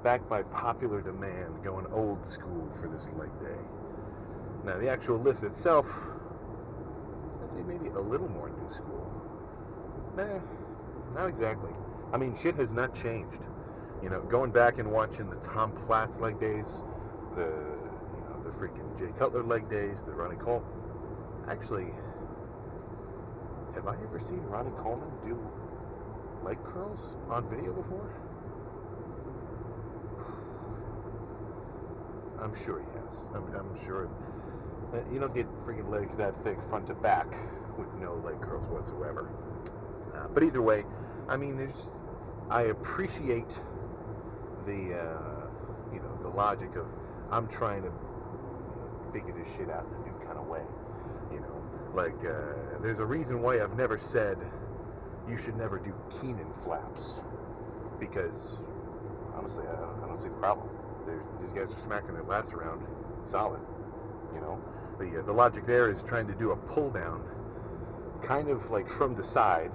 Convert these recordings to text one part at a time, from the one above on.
back by popular demand, going old school for this leg day. Now, the actual lift itself, I'd say maybe a little more new school. Nah, not exactly. I mean, shit has not changed. Going back and watching the Tom Platz leg days, the freaking Jay Cutler leg days, the Ronnie Coleman. Actually, have I ever seen Ronnie Coleman do leg curls on video before? I'm sure he has. I'm sure. You don't get freaking legs that thick front to back with no leg curls whatsoever. But either way, I mean, I appreciate the logic of I'm trying to figure this shit out in a new kind of way. There's a reason why I've never said you should never do Keenan flaps, because honestly, I don't see the problem. These guys are smacking their lats around solid. The logic there is trying to do a pull down, kind of like from the side,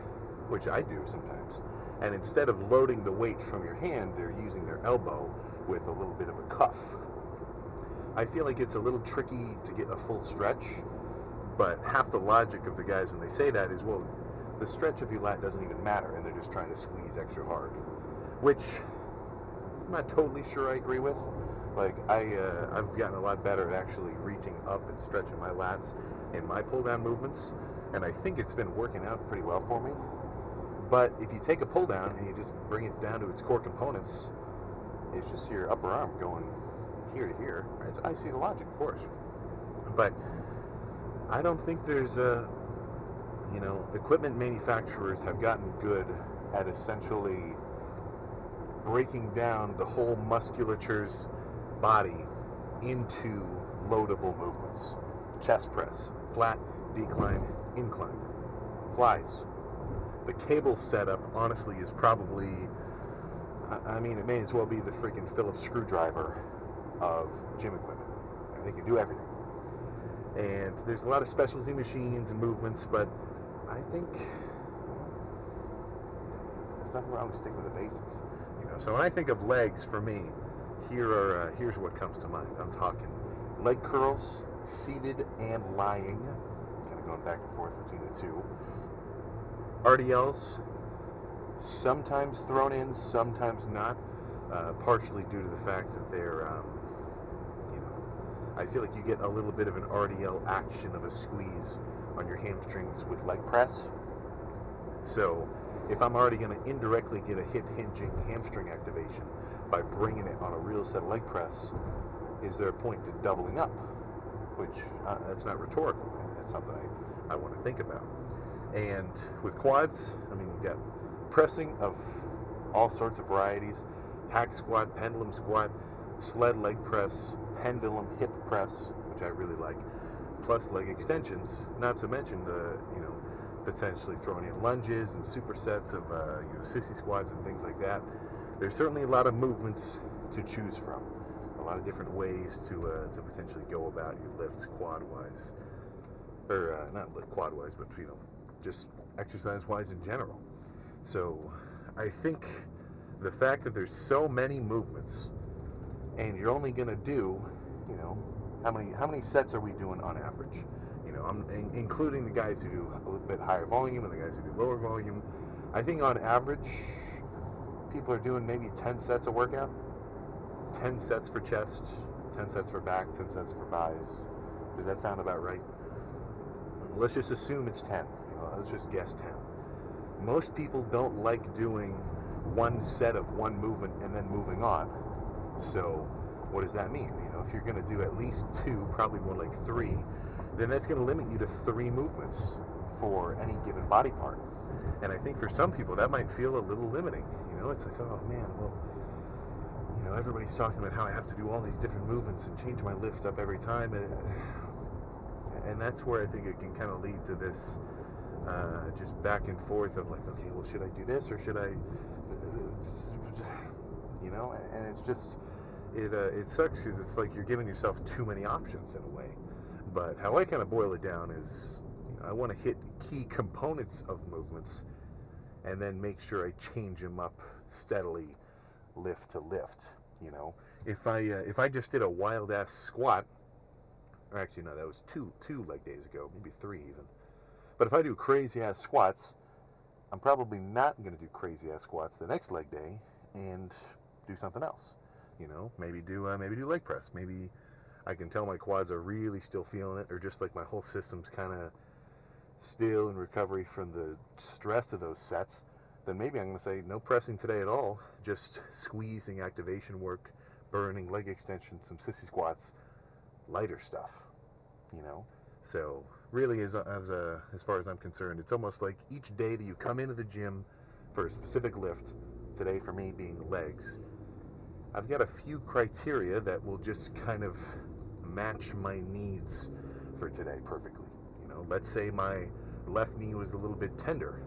which I do sometimes. And instead of loading the weight from your hand, they're using their elbow with a little bit of a cuff. I feel like it's a little tricky to get a full stretch, but half the logic of the guys when they say that is, well, the stretch of your lat doesn't even matter, and they're just trying to squeeze extra hard, which I'm not totally sure I agree with. I've gotten a lot better at actually reaching up and stretching my lats in my pull down movements, and I think it's been working out pretty well for me. But if you take a pull down and you just bring it down to its core components, it's just your upper arm going here to here. Right? So I see the logic, of course. But I don't think there's equipment manufacturers have gotten good at essentially breaking down the whole musculature's body into loadable movements. Chest press, flat, decline, incline, flies. The cable setup, honestly, is probably, it may as well be the freaking Phillips screwdriver of gym equipment. They can do everything. And there's a lot of specialty machines and movements, but I think there's nothing wrong with sticking with the basics. So when I think of legs, for me, here's what comes to mind. I'm talking leg curls, seated and lying, kind of going back and forth between the two. RDLs, sometimes thrown in, sometimes not, partially due to the fact that they're, I feel like you get a little bit of an RDL action of a squeeze on your hamstrings with leg press. So if I'm already going to indirectly get a hip hinging hamstring activation by bringing it on a real set of leg press, is there a point to doubling up? Which, that's not rhetorical. That's something I want to think about. And with quads, you've got pressing of all sorts of varieties: hack squat, pendulum squat, sled leg press, pendulum hip press, which I really like, plus leg extensions, not to mention the, potentially throwing in lunges and supersets of, sissy squats and things like that. There's certainly a lot of movements to choose from, a lot of different ways to potentially go about your lifts quad-wise, or not quad-wise, but, just exercise-wise in general. So I think the fact that there's so many movements, and you're only going to do, how many sets are we doing on average? I'm including the guys who do a little bit higher volume and the guys who do lower volume. I think on average, people are doing maybe 10 sets a workout. 10 sets for chest, 10 sets for back, 10 sets for thighs. Does that sound about right? Let's just assume it's 10. Let's just guess 10. Most people don't like doing one set of one movement and then moving on. So what does that mean? If you're going to do at least 2, probably more like 3, then that's going to limit you to 3 movements for any given body part. And I think for some people that might feel a little limiting. It's like, oh man, well, everybody's talking about how I have to do all these different movements and change my lift up every time, and that's where I think it can kind of lead to this just back and forth of like, okay, well, should I do this or should I, and it's just, it sucks because it's like you're giving yourself too many options in a way. But how I kind of boil it down is, I want to hit key components of movements and then make sure I change them up steadily, lift to lift. You know, if I just did a wild ass squat, or actually no, that was two leg days ago, maybe three even. But if I do crazy ass squats, I'm probably not going to do crazy ass squats the next leg day and do something else. You know, maybe do leg press. Maybe I can tell my quads are really still feeling it, or just like my whole system's kind of still in recovery from the stress of those sets. Then maybe I'm going to say no pressing today at all, just squeezing, activation work, burning, leg extension, some sissy squats, lighter stuff. You know, so really, as far as I'm concerned, it's almost like each day that you come into the gym for a specific lift. Today for me being legs, I've got a few criteria that will just kind of match my needs for today perfectly. You know, let's say my left knee was a little bit tender.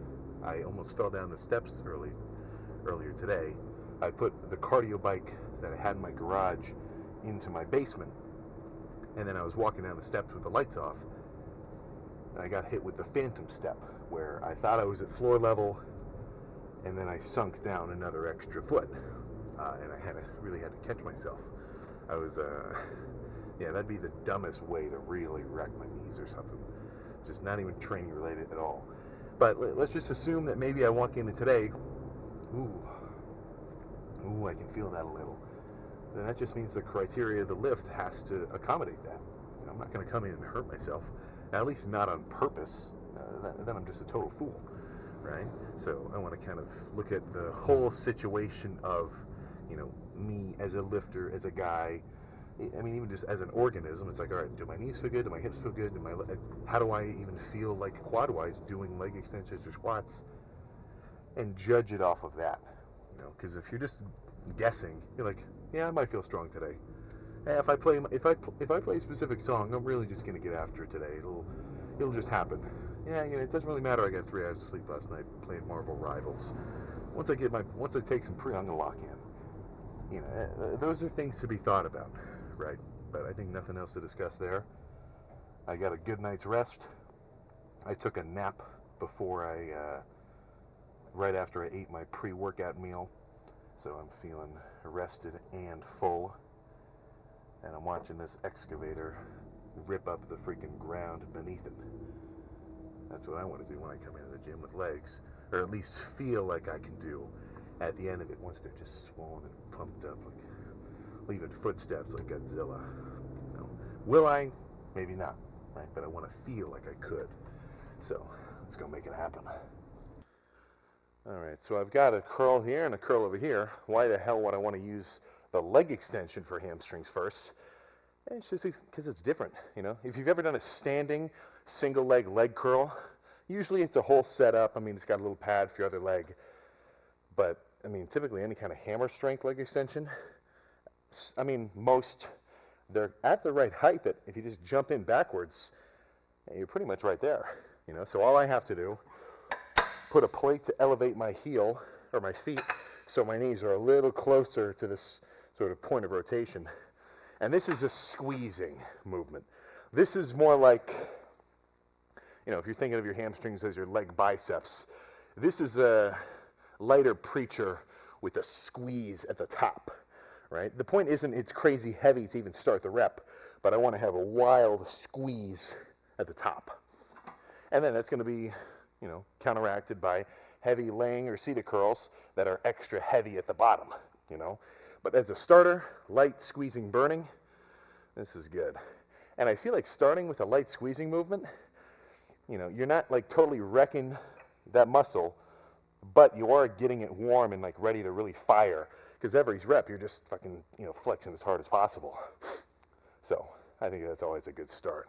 I almost fell down the steps earlier today. I put the cardio bike that I had in my garage into my basement, and then I was walking down the steps with the lights off, and I got hit with the phantom step, where I thought I was at floor level, and then I sunk down another extra foot, and I really had to catch myself. I was, yeah, that'd be the dumbest way to really wreck my knees or something. Just not even training related at all. But let's just assume that maybe I walk into today, ooh, I can feel that a little. Then that just means the criteria of the lift has to accommodate that. You know, I'm not going to come in and hurt myself, at least not on purpose. Then I'm just a total fool, right? So I want to kind of look at the whole situation of, you know, me as a lifter, as a guy. I mean, even just as an organism, it's like, all right, do my knees feel good? Do my hips feel good? How do I even feel like quad-wise doing leg extensions or squats? And judge it off of that, you know, because if you're just guessing, you're like, yeah, I might feel strong today. Hey, if I play a specific song, I'm really just gonna get after it today. It'll just happen. Yeah, you know, it doesn't really matter. I got 3 hours of sleep last night playing Marvel Rivals. Once I take some pre, I'm gonna lock in. You know, those are things to be thought about, right? But I think nothing else to discuss there. I got a good night's rest. I took a nap right after I ate my pre-workout meal. So I'm feeling rested and full. And I'm watching this excavator rip up the freaking ground beneath it. That's what I want to do when I come into the gym with legs, or at least feel like I can do at the end of it, once they're just swollen and pumped up, like leaving footsteps like Godzilla. You know, will I? Maybe not, right? But I want to feel like I could. So let's go make it happen. All right, so I've got a curl here and a curl over here. Why the hell would I want to use the leg extension for hamstrings first? It's just because it's different, you know? If you've ever done a standing single leg curl, usually it's a whole setup. I mean, it's got a little pad for your other leg. But, I mean, typically any kind of hammer strength leg extension, I mean, they're at the right height that if you just jump in backwards, you're pretty much right there, you know? So all I have to do, put a plate to elevate my heel, or my feet, so my knees are a little closer to this sort of point of rotation. And this is a squeezing movement. This is more like, you know, if you're thinking of your hamstrings as your leg biceps, this is a lighter preacher with a squeeze at the top, right? The point isn't it's crazy heavy to even start the rep, but I want to have a wild squeeze at the top. And then that's going to be, you know, counteracted by heavy laying or seated curls that are extra heavy at the bottom, you know. But as a starter, light squeezing burning, this is good. And I feel like starting with a light squeezing movement, you know, you're not like totally wrecking that muscle, but you are getting it warm and like ready to really fire. Because every rep, you're just fucking, you know, flexing as hard as possible. So I think that's always a good start.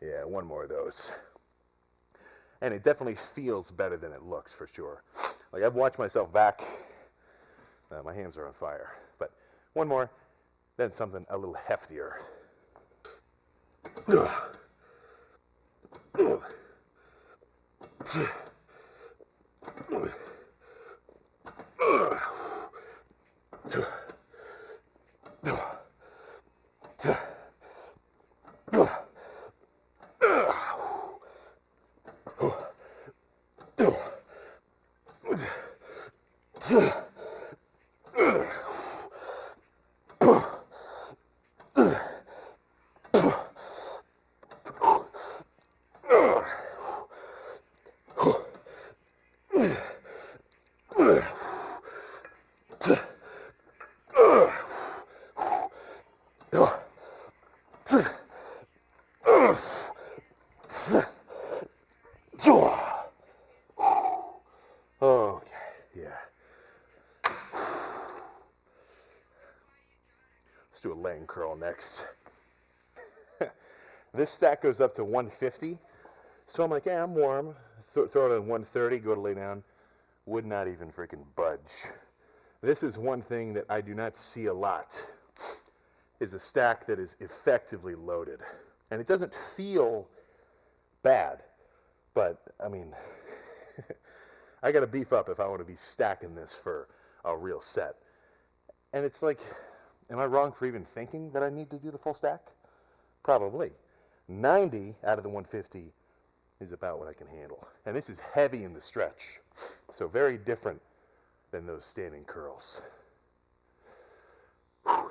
Yeah, one more of those. And it definitely feels better than it looks, for sure. Like, I've watched myself back. My hands are on fire. But one more, then something a little heftier. Okay, yeah. Let's do a laying curl next. This stack goes up to 150. So I'm like, yeah, I'm warm. Throw it on 130, go to lay down. Would not even freaking budge. This is one thing that I do not see a lot, is a stack that is effectively loaded. And it doesn't feel bad, but I mean, I gotta beef up if I wanna be stacking this for a real set. And it's like, am I wrong for even thinking that I need to do the full stack? Probably. 90 out of the 150 is about what I can handle. And this is heavy in the stretch, so very different than those standing curls. All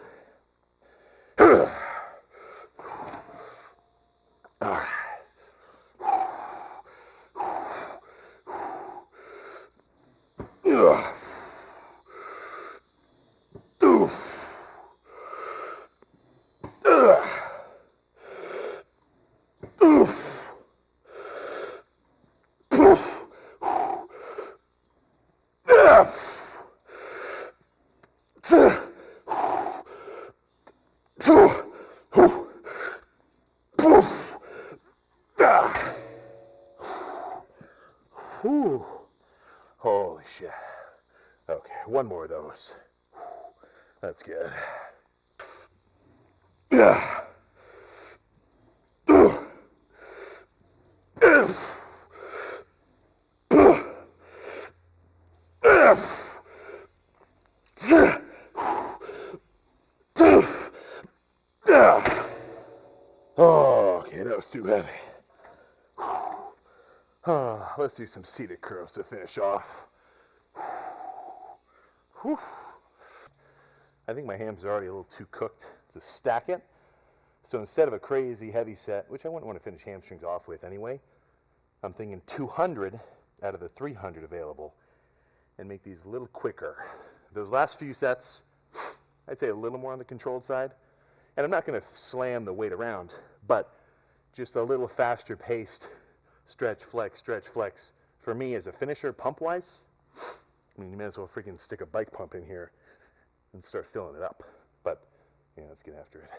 right. Whew. Holy shit. Okay, one more of those. That's good. Yeah. Oh, okay, that was too heavy. Let's do some seated curls to finish off. Whew. I think my hams are already a little too cooked to stack it. So instead of a crazy heavy set, which I wouldn't want to finish hamstrings off with anyway, I'm thinking 200 out of the 300 available and make these a little quicker. Those last few sets, I'd say a little more on the controlled side. And I'm not going to slam the weight around, but just a little faster paced stretch, flex, for me as a finisher, pump-wise. I mean, you may as well freaking stick a bike pump in here and start filling it up. But, yeah, let's get after it.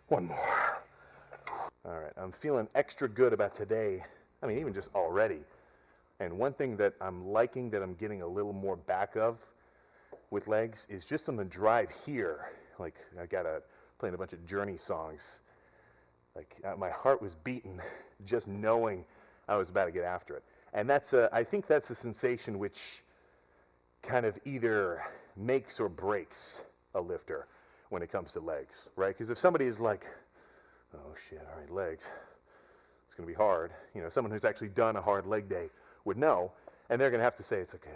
One more. All right, I'm feeling extra good about today. I mean, even just already. And one thing that I'm liking that I'm getting a little more back of with legs is just on the drive here. Like I got playing a bunch of Journey songs. Like my heart was beating just knowing I was about to get after it. And I think that's a sensation which kind of either makes or breaks a lifter when it comes to legs, right? Because if somebody is like, oh shit, all right, legs, it's gonna be hard. You know, someone who's actually done a hard leg day would know, and they're gonna have to say, it's okay.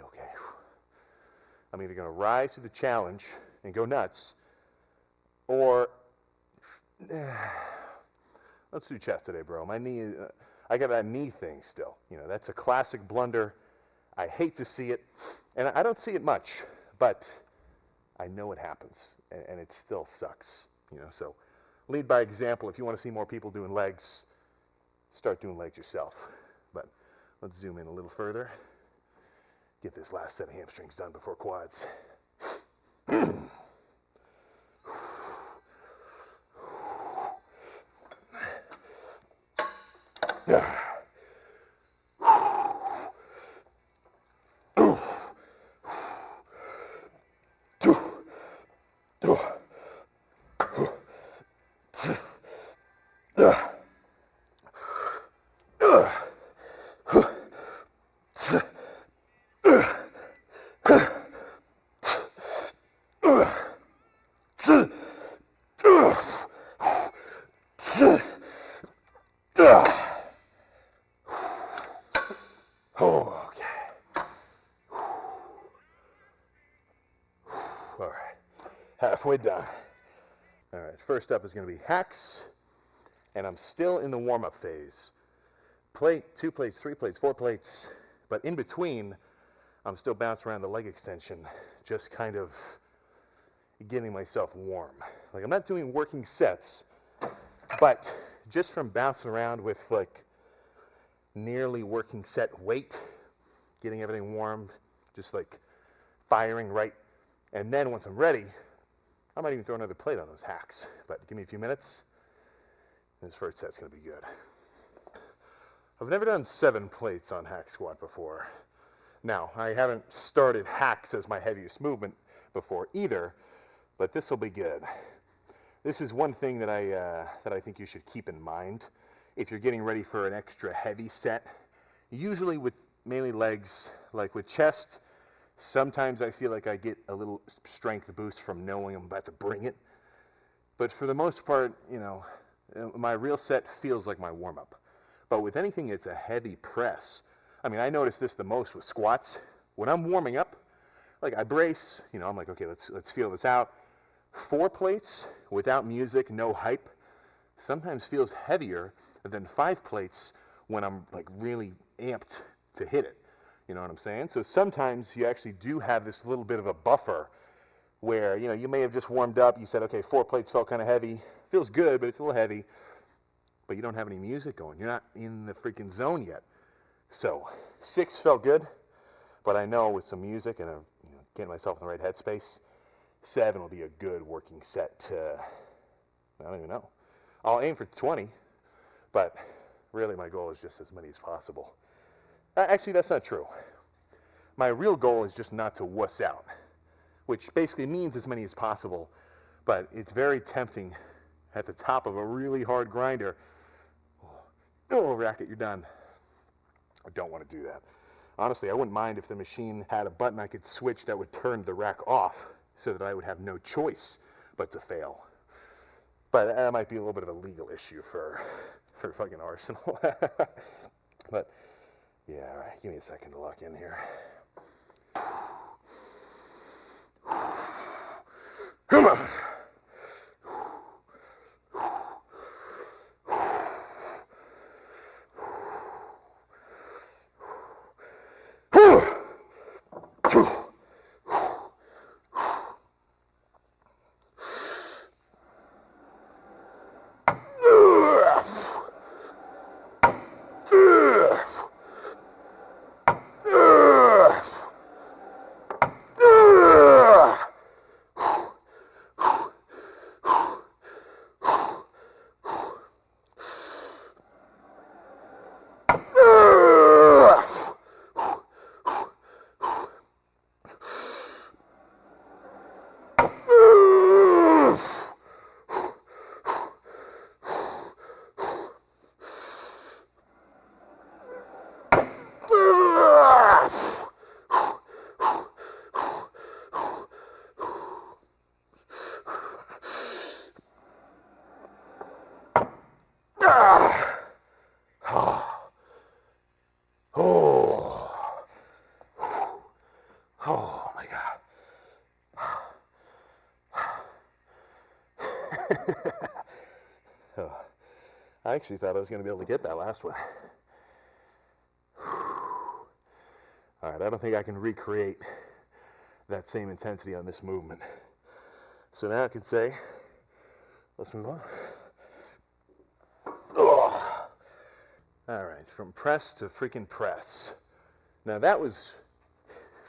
I'm either gonna rise to the challenge and go nuts, or let's do chest today, bro. My knee, I got that knee thing still. You know, that's a classic blunder. I hate to see it, and I don't see it much, but I know it happens, and it still sucks. You know, so lead by example. If you want to see more people doing legs, start doing legs yourself. But let's zoom in a little further. Get this last set of hamstrings done before quads. All right, halfway done. All right, first up is going to be hacks, and I'm still in the warm-up phase. Plate, 2 plates, 3 plates, 4 plates, but in between, I'm still bouncing around the leg extension, just kind of getting myself warm. Like, I'm not doing working sets, but just from bouncing around with like nearly working set weight, getting everything warm, just like firing right. And then once I'm ready, I might even throw another plate on those hacks. But give me a few minutes, and this first set's gonna be good. I've never done 7 plates on hack squat before. Now, I haven't started hacks as my heaviest movement before either, but this will be good. This is one thing that I think you should keep in mind if you're getting ready for an extra heavy set. Usually with mainly legs, like with chest, sometimes I feel like I get a little strength boost from knowing I'm about to bring it. But for the most part, you know, my real set feels like my warm-up. But with anything that's a heavy press, I mean, I notice this the most with squats. When I'm warming up, like I brace, you know, I'm like, okay, let's feel this out. 4 plates without music, no hype, sometimes feels heavier than 5 plates when I'm like really amped to hit it. You know what I'm saying? So sometimes you actually do have this little bit of a buffer where, you know, you may have just warmed up, you said, okay, 4 plates felt kind of heavy, feels good, but it's a little heavy, but you don't have any music going. You're not in the freaking zone yet. So 6 felt good, but I know with some music and getting myself in the right headspace, 7 will be a good working set to, I don't even know. I'll aim for 20, but really my goal is just as many as possible. Actually, that's not true. My real goal is just not to wuss out, which basically means as many as possible, but it's very tempting at the top of a really hard grinder. Oh, racket, you're done. I don't want to do that. Honestly, I wouldn't mind if the machine had a button I could switch that would turn the rack off so that I would have no choice but to fail. But that might be a little bit of a legal issue for fucking Arsenal. But yeah, all right, give me a second to lock in here. Come on. Oh my God. Oh, I actually thought I was going to be able to get that last one. All right, I don't think I can recreate that same intensity on this movement. So now I can say, let's move on. Ugh. All right, from press to freaking press. Now that was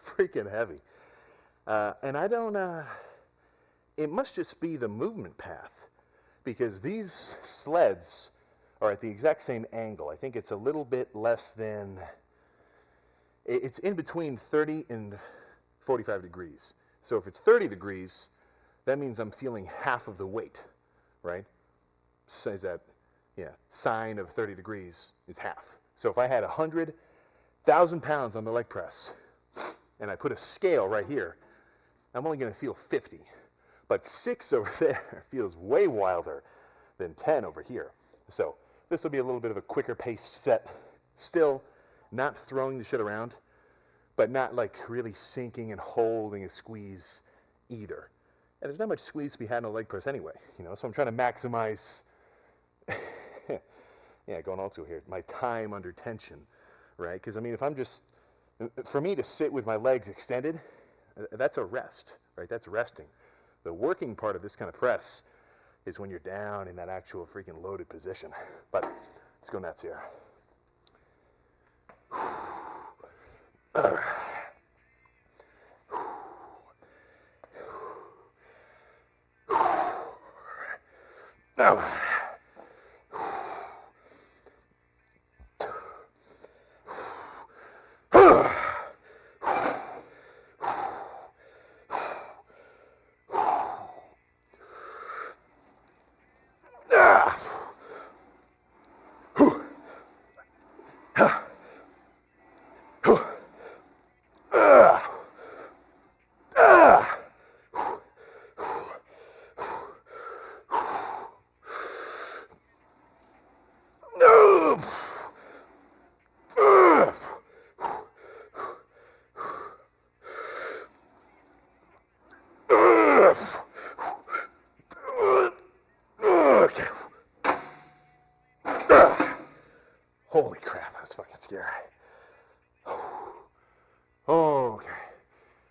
freaking heavy. And I don't, it must just be the movement path, because these sleds are at the exact same angle. I think it's a little bit less than, it's in between 30 and 45 degrees. So if it's 30 degrees, that means I'm feeling half of the weight, right? Says that, yeah, sine of 30 degrees is half. So if I had 100,000 pounds on the leg press, and I put a scale right here, I'm only going to feel 50. But 6 over there feels way wilder than 10 over here. So this will be a little bit of a quicker paced set. Still not throwing the shit around, but not like really sinking and holding a squeeze either. And there's not much squeeze to be had in a leg press anyway, you know, so I'm trying to maximize, yeah, going also here, my time under tension, right? Because I mean, if I'm just, for me to sit with my legs extended, that's a rest, right? That's resting. The working part of this kind of press is when you're down in that actual freaking loaded position. But let's go nuts here. Now, holy crap, that was fucking scary. Okay.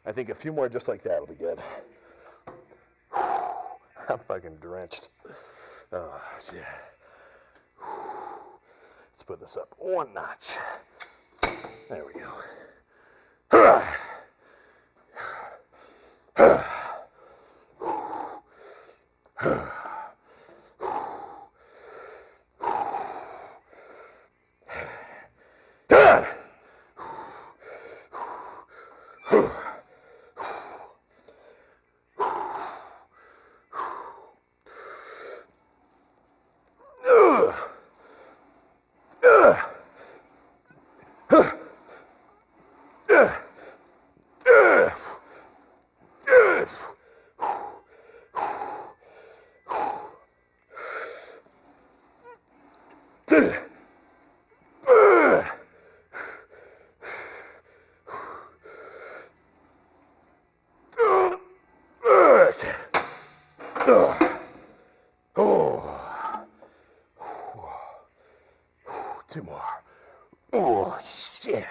I think a few more just like that will be good. I'm fucking drenched. Oh, shit. Let's put this up one notch. There we go. Two more. Oh, shit.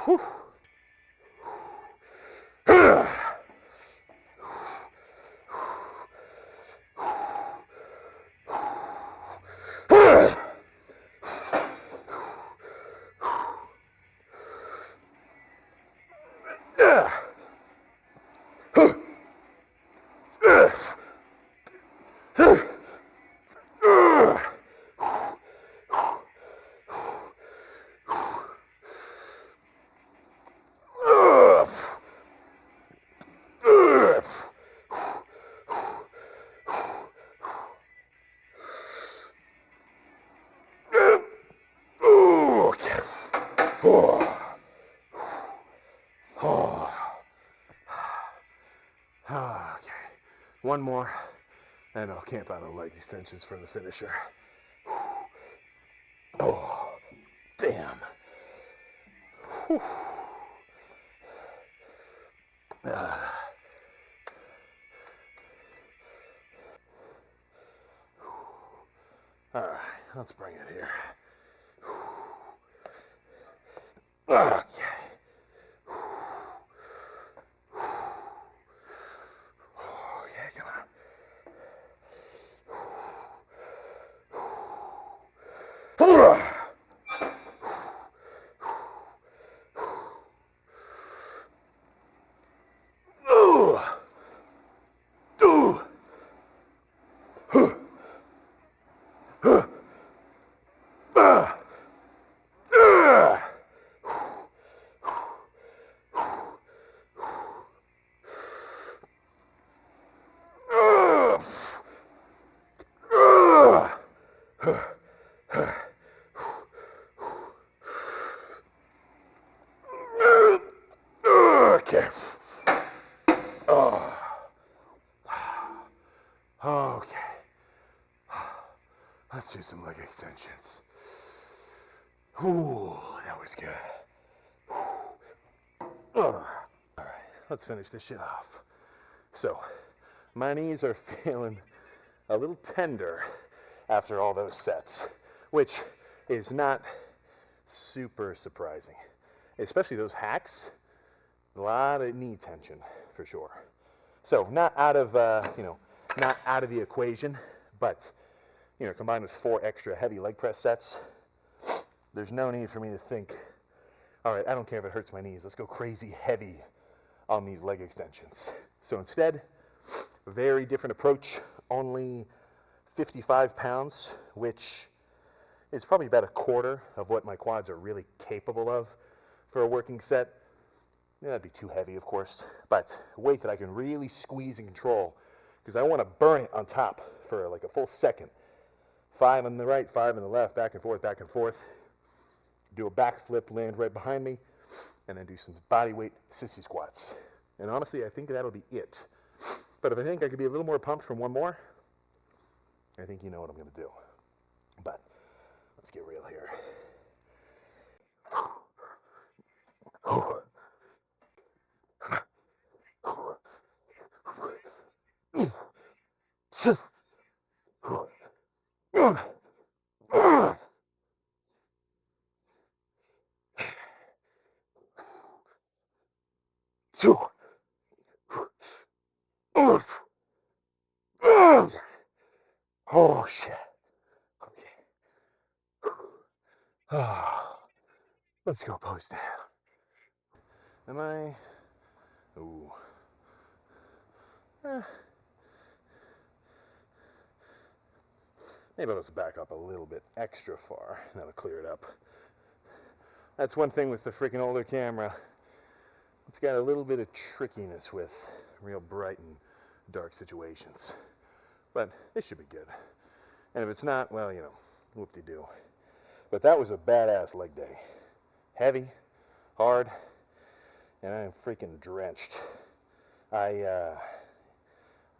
Whew. Okay, one more, and I'll camp out on leg extensions for the finisher. Oh, damn. Whew. All right, let's bring it here. Okay. Oh, yeah, come on. Okay. Oh. Okay. Let's do some leg extensions. Ooh, that was good. All right, let's finish this shit off. So, my knees are feeling a little tender after all those sets, which is not super surprising, especially those hacks. A lot of knee tension for sure. So not out of not out of the equation, but combined with 4 extra heavy leg press sets, there's no need for me to think, all right, I don't care if it hurts my knees. Let's go crazy heavy on these leg extensions. So instead, very different approach. Only 55 pounds, which is probably about a quarter of what my quads are really capable of for a working set. Yeah, that'd be too heavy, of course, but weight that I can really squeeze and control because I want to burn it on top for like a full second. 5 on the right, 5 on the left, back and forth, back and forth. Do a backflip, land right behind me, and then do some body weight sissy squats. And honestly, I think that'll be it. But if I think I could be a little more pumped from one more, I think you know what I'm going to do. But let's get real here. Oh shit. Okay. Oh, let's go post down. Am I? Ooh. Maybe I'll just back up a little bit extra far. That'll clear it up. That's one thing with the freaking older camera. It's got a little bit of trickiness with real bright and dark situations. But this should be good. And if it's not, well, whoop-de-doo. But that was a badass leg day. Heavy, hard, and I am freaking drenched. I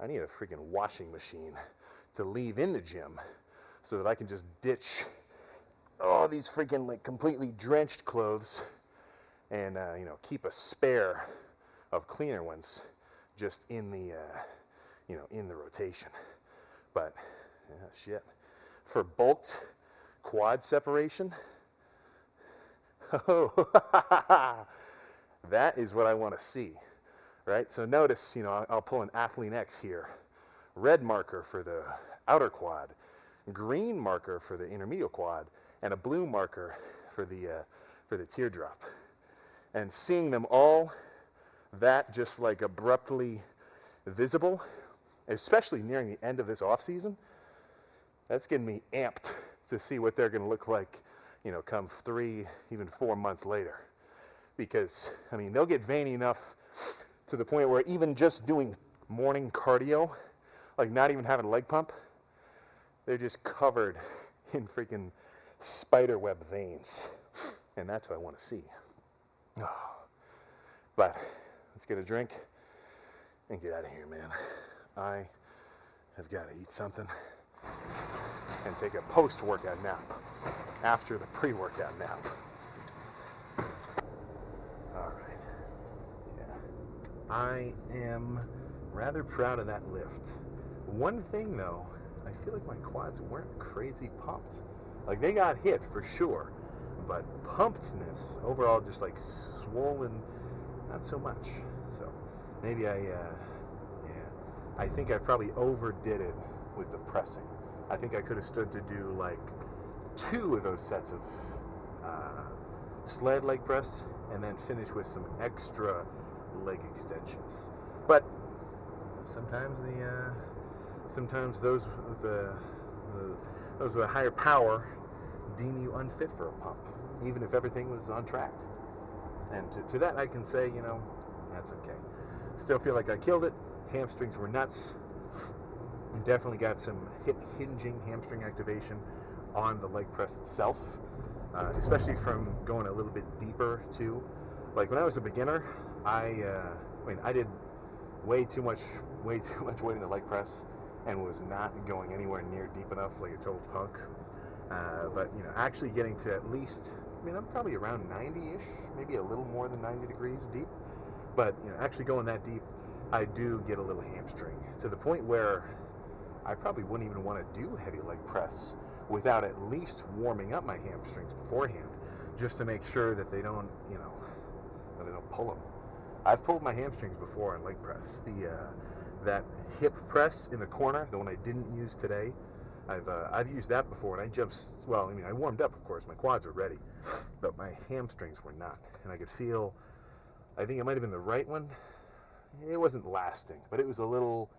need a freaking washing machine to leave in the gym so that I can just ditch all these freaking like completely drenched clothes and keep a spare of cleaner ones just in the in the rotation. But shit, for bulked quad separation, oh, that is what I want to see, right? So notice, I'll pull an Athlete X here, red marker for the outer quad, green marker for the intermediate quad, and a blue marker for the teardrop. And seeing them all that just like abruptly visible, especially nearing the end of this off season, that's getting me amped to see what they're going to look like, come 3, even 4 months later. Because, they'll get veiny enough to the point where even just doing morning cardio, like not even having a leg pump, they're just covered in freaking spiderweb veins. And that's what I want to see. Oh. But let's get a drink and get out of here, man. I have got to eat something and take a post-workout nap after the pre-workout nap. All right. Yeah. I am rather proud of that lift. One thing though, I feel like my quads weren't crazy pumped. Like they got hit for sure, but pumpedness overall, just like swollen, not so much. So maybe I think I probably overdid it with the pressing. I think I could have stood to do like 2 of those sets of sled leg press and then finish with some extra leg extensions. But sometimes those with those with a higher power deem you unfit for a pump, even if everything was on track. And to that I can say, that's okay. Still feel like I killed it. Hamstrings were nuts. Definitely got some hip hinging hamstring activation on the leg press itself, especially from going a little bit deeper too. Like when I was a beginner, I did way too much weight in the leg press and was not going anywhere near deep enough, like a total punk. But actually getting to at least, I'm probably around 90-ish, maybe a little more than 90 degrees deep. But actually going that deep, I do get a little hamstring to the point where I probably wouldn't even want to do heavy leg press without at least warming up my hamstrings beforehand, just to make sure that they don't, that they don't pull them. I've pulled my hamstrings before on leg press. That hip press in the corner, the one I didn't use today, I've used that before, and I jumped. Well, I warmed up, of course. My quads are ready, but my hamstrings were not, and I could feel. I think it might have been the right one. It wasn't lasting, but it was a little.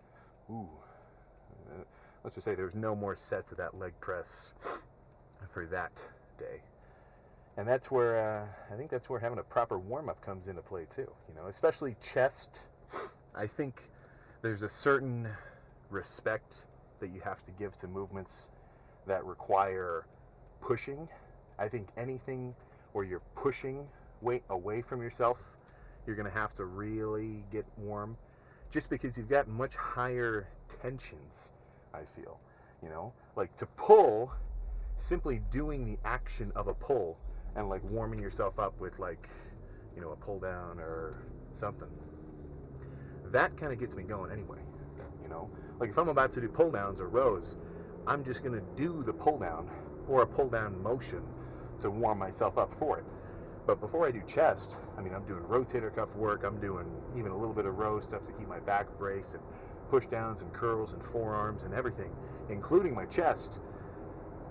Let's just say there was no more sets of that leg press for that day. And that's where I think that's where having a proper warm-up comes into play too. Especially chest. I think there's a certain respect that you have to give to movements that require pushing. I think anything where you're pushing weight away from yourself, you're going to have to really get warm, just because you've got much higher tensions, I feel. Like to pull, simply doing the action of a pull and like warming yourself up with like, a pull down or something. That kind of gets me going anyway. Like if I'm about to do pull downs or rows, I'm just going to do the pull down or a pull down motion to warm myself up for it. But before I do chest, I'm doing rotator cuff work. I'm doing even a little bit of row stuff to keep my back braced, and push downs and curls and forearms and everything, including my chest,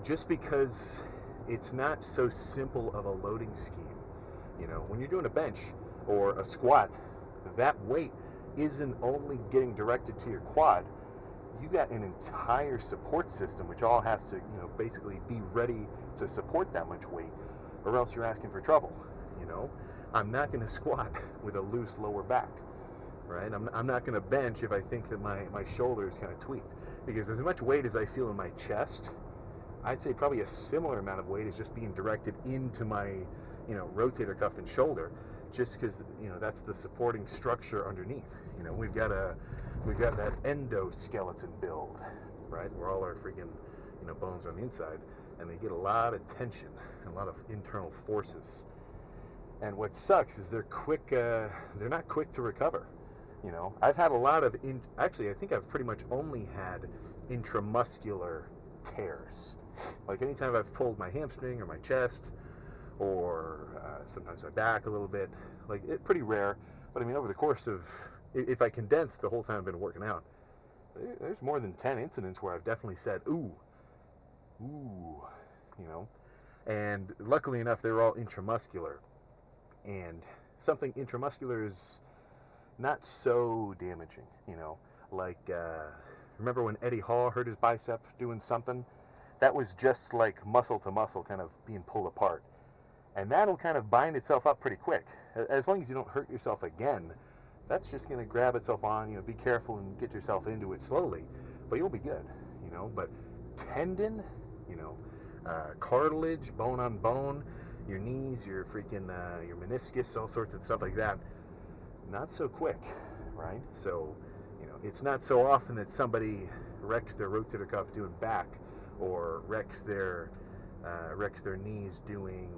just because it's not so simple of a loading scheme. When you're doing a bench or a squat, that weight isn't only getting directed to your quad. You've got an entire support system which all has to, basically be ready to support that much weight, or else you're asking for trouble. I'm not going to squat with a loose lower back, right? I'm not going to bench if I think that my shoulder is kind of tweaked, because as much weight as I feel in my chest, I'd say probably a similar amount of weight is just being directed into my, rotator cuff and shoulder, just because, that's the supporting structure underneath. We've got that endoskeleton build, right, where all our freaking, bones are on the inside, and they get a lot of tension and a lot of internal forces. And what sucks is they're not quick to recover. I've had a lot of, actually, I think I've pretty much only had intramuscular tears. Like anytime I've pulled my hamstring or my chest, or sometimes my back a little bit, like pretty rare. But over the course of, if I condense the whole time I've been working out, there's more than 10 incidents where I've definitely said, ooh, and luckily enough, they were all intramuscular. And something intramuscular is not so damaging, like, remember when Eddie Hall hurt his bicep doing something? That was just like muscle to muscle kind of being pulled apart. And that'll kind of bind itself up pretty quick. As long as you don't hurt yourself again, that's just going to grab itself on, be careful and get yourself into it slowly, but you'll be good, But tendon, cartilage, bone on bone, your knees, your freaking, your meniscus, all sorts of stuff like that, not so quick, right? So, it's not so often that somebody wrecks their rotator cuff doing back, or wrecks their knees doing,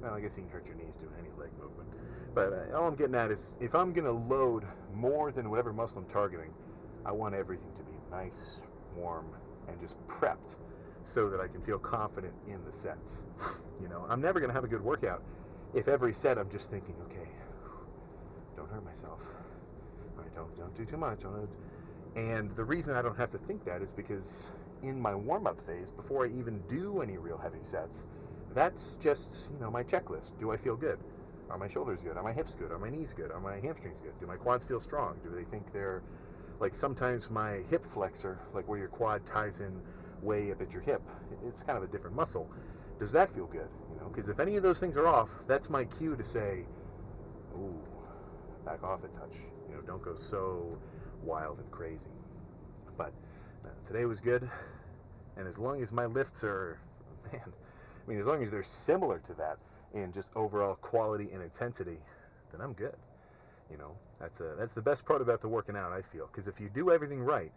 well, I guess you can hurt your knees doing any leg movement. But all I'm getting at is, if I'm going to load more than whatever muscle I'm targeting, I want everything to be nice, warm, and just prepped so that I can feel confident in the sets. I'm never going to have a good workout if every set I'm just thinking, okay, don't hurt myself. All right, don't do too much. And the reason I don't have to think that is because in my warm-up phase, before I even do any real heavy sets, that's just, my checklist. Do I feel good? Are my shoulders good? Are my hips good? Are my knees good? Are my hamstrings good? Do my quads feel strong? Do they think they're, like, sometimes my hip flexor, like where your quad ties in way up at your hip, it's kind of a different muscle. Does that feel good? Because if any of those things are off, that's my cue to say, ooh, back off a touch. Don't go so wild and crazy. But today was good, and as long as my lifts are, as long as they're similar to that in just overall quality and intensity, then I'm good. That's the best part about the working out, I feel, because if you do everything right,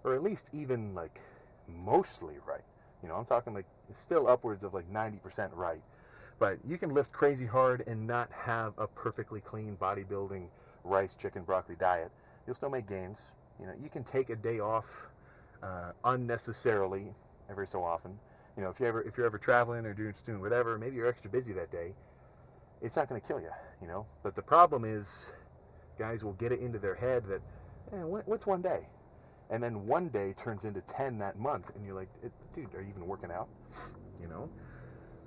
or at least even like mostly right, I'm talking like still upwards of like 90% right, but you can lift crazy hard and not have a perfectly clean bodybuilding rice, chicken, broccoli diet. You'll still make gains. You can take a day off unnecessarily every so often. If you're ever traveling or doing whatever, maybe you're extra busy that day, it's not going to kill you, But the problem is, guys will get it into their head that, what's one day? And then one day turns into 10 that month, and you're like, dude, are you even working out?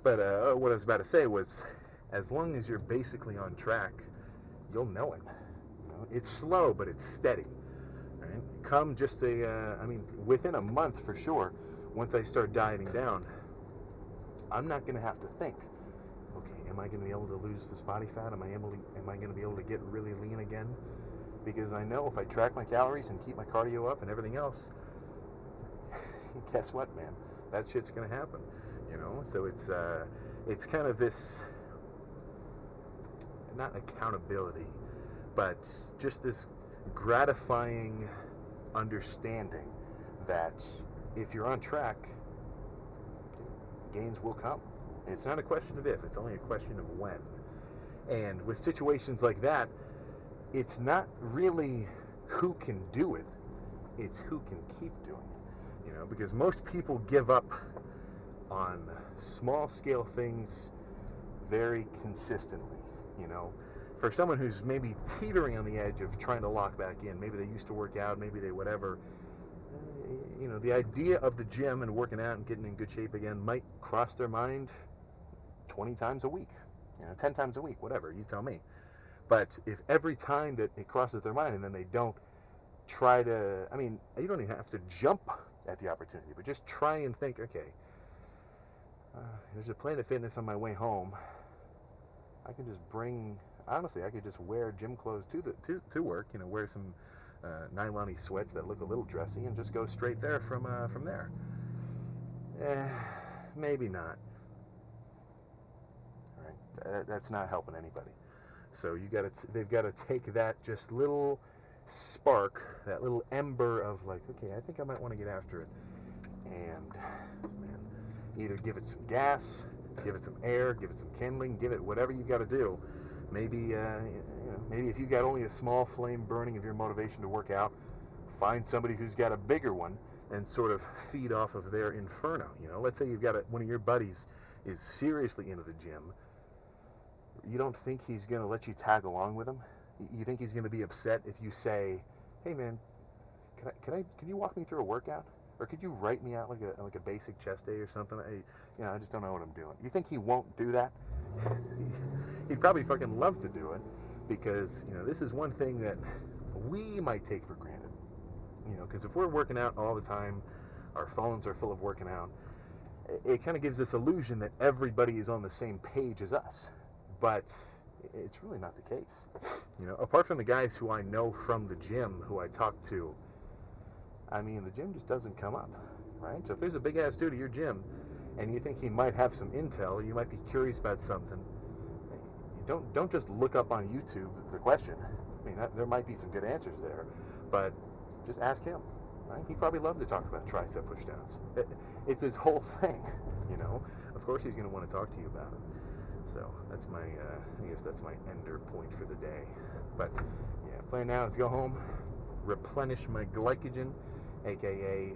But what I was about to say was, as long as you're basically on track, you'll know it. It's slow, but it's steady. Right? Come just within a month for sure, once I start dieting down, I'm not going to have to think, okay, am I going to be able to lose this body fat? Am I going to be able to get really lean again? Because I know if I track my calories and keep my cardio up and everything else, guess what, man? That shit's going to happen. So it's kind of this, not accountability, but just this gratifying understanding that if you're on track, gains will come. It's not a question of if, it's only a question of when. And with situations like that, it's not really who can do it, it's who can keep doing it. Because most people give up on small scale things very consistently. For someone who's maybe teetering on the edge of trying to lock back in, maybe they used to work out, maybe they whatever, the idea of the gym and working out and getting in good shape again might cross their mind 20 times a week, 10 times a week, whatever, you tell me. But if every time that it crosses their mind and then they don't try to, you don't even have to jump at the opportunity, but just try and think, okay, there's a Planet Fitness on my way home. I can just I could just wear gym clothes to work, wear some nylon-y sweats that look a little dressy and just go straight there from there. Maybe not. All right, that's not helping anybody. So they've got to take that just little spark, that little ember of like, okay, I think I might want to get after it, and either give it some gas, give it some air, give it some kindling, give it whatever you got to do. Maybe maybe if you got only a small flame burning of your motivation to work out, find somebody who's got a bigger one and sort of feed off of their inferno. Let's say you've got one of your buddies is seriously into the gym. You don't think he's going to let you tag along with him? You think he's going to be upset if you say, "Hey man, can you walk me through a workout? Or could you write me out like a basic chest day or something? I just don't know what I'm doing." You think he won't do that? He'd probably fucking love to do it, because this is one thing that we might take for granted. Because if we're working out all the time, our phones are full of working out, it kind of gives this illusion that everybody is on the same page as us. But it's really not the case. Apart from the guys who I know from the gym, who I talk to, the gym just doesn't come up, right? So if there's a big ass dude at your gym and you think he might have some intel, or you might be curious about something, don't just look up on YouTube the question. There might be some good answers there, but just ask him, right? He'd probably love to talk about tricep pushdowns. It's his whole thing, Of course he's going to want to talk to you about it. So that's my, I guess that's my ender point for the day. But yeah, plan now is go home, replenish my glycogen, aka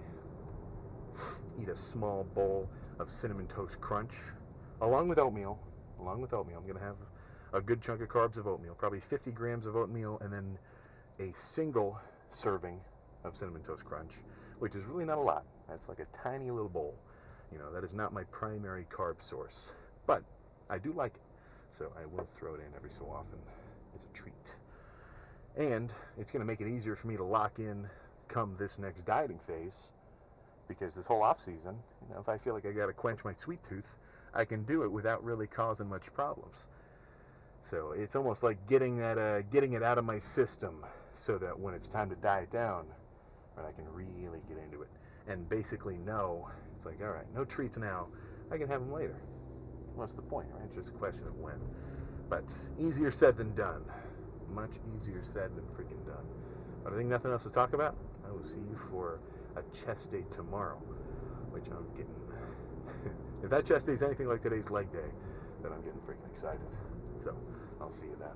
eat a small bowl of Cinnamon Toast Crunch, along with oatmeal. I'm gonna have a good chunk of carbs of oatmeal, probably 50 grams of oatmeal, and then a single serving of Cinnamon Toast Crunch, which is really not a lot. That's like a tiny little bowl. You know, that is not my primary carb source, but I do like it, so I will throw it in every so often as a treat. And it's going to make it easier for me to lock in come this next dieting phase, because this whole off season, you know, if I feel like I got to quench my sweet tooth, I can do it without really causing much problems. So it's almost like getting it out of my system, so that when it's time to diet down, right, I can really get into it and basically know it's like, all right, no treats now, I can have them later. What's the point, right? It's just a question of when. But easier said than done. Much easier said than freaking done. But I think nothing else to talk about. I will see you for a chest day tomorrow, which I'm getting. If that chest day is anything like today's leg day, then I'm getting freaking excited. So I'll see you then.